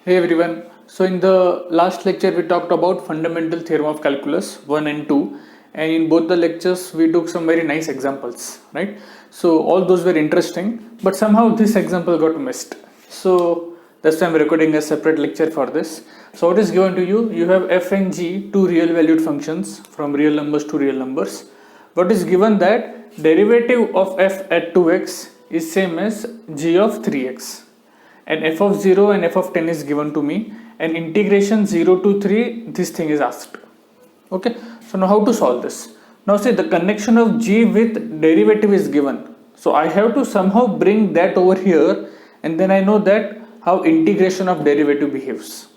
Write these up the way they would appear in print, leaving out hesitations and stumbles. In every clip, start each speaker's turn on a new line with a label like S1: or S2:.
S1: Hey everyone. So in the last lecture we talked about fundamental theorem of calculus 1 and 2, and in both the lectures we took some very nice examples, right? So all those were interesting, but somehow this example got missed. So that's why I'm recording a separate lecture for this. So what is given to you? You have f and g, two real valued functions from real numbers to real numbers. What is given that derivative of f at 2x is same as g of 3x, and f of 0 and f of 10 is given to me, and integration 0 to 3 this thing is asked. Okay, so now how to solve this? Now say the connection of g with derivative is given, so I have to somehow bring that over here, and then I know that how integration of derivative behaves.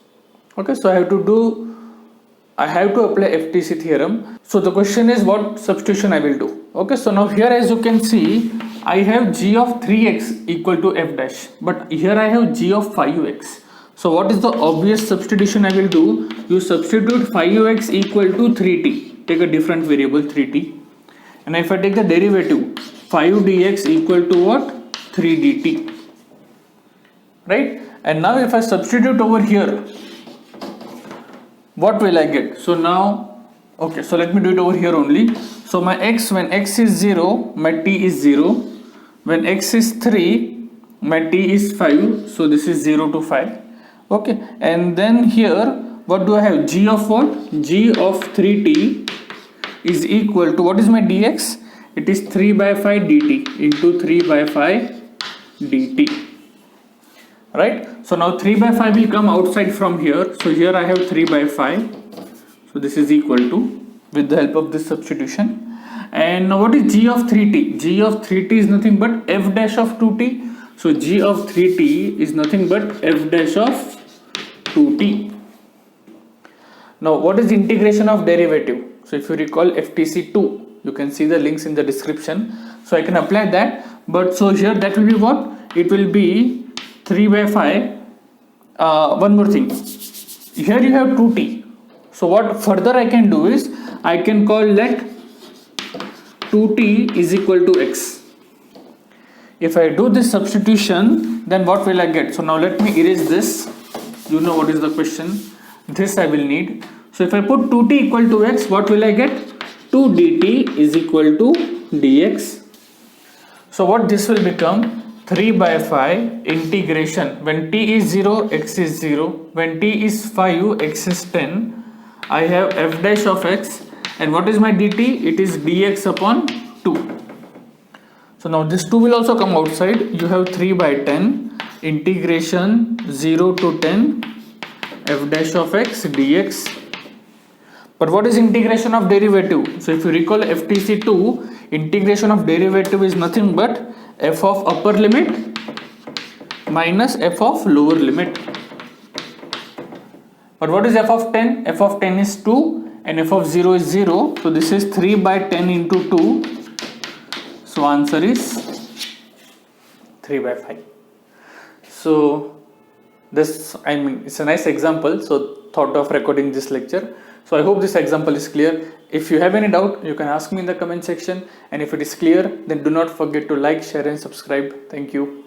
S1: Okay, so I have to apply FTC theorem. So the question is what substitution I will do. Okay, so now here as you can see I have g of 3x equal to f dash, but here I have g of 5x. So what is the obvious substitution I will do? You substitute 5x equal to 3t, take a different variable 3t, and if I take the derivative 5 dx equal to what? 3 dt, right? And now if I substitute over here, what will I get? So now, okay, so let me do it over here only. So my x, when x is 0, my t is 0. When x is 3, my t is 5. So this is 0 to 5. Okay, and then here, what do I have? G of what? G of 3t is equal to, what is my dx? It is 3 by 5 dt into 3 by 5 dt. Right, so now 3 by 5 will come outside from here, so here I have 3 by 5, so this is equal to, with the help of this substitution. And now what is g of 3t? G of 3t is nothing but f dash of 2t, so g of 3t is nothing but f dash of 2t. Now what is integration of derivative? So if you recall FTC2, you can see the links in the description, so I can apply that. But so here that will be what? It will be 3 by 5. One more thing, here you have 2t, so what further I can do is I can call let 2t is equal to x. If I do this substitution, then what will I get? So now let me erase this. You know what is the question, this I will need. So if I put 2t equal to x, what will I get? 2 dt is equal to dx. So what this will become? 3 by 5 integration, when t is 0, x is 0, when t is 5, x is 10, I have f dash of x, and what is my dt? It is dx upon 2. So now this 2 will also come outside, you have 3 by 10 integration 0 to 10 f dash of x dx. But what is integration of derivative? So if you recall FTC2, integration of derivative is nothing but f of upper limit minus f of lower limit. But what is f of 10? F of 10 is 2 and f of 0 is 0. So this is 3 by 10 into 2. So answer is 3 by 5. So this, I mean, it's a nice example. So thought of recording this lecture. So I hope this example is clear. If you have any doubt, you can ask me in the comment section, and if it is clear, then do not forget to like, share and subscribe. Thank you.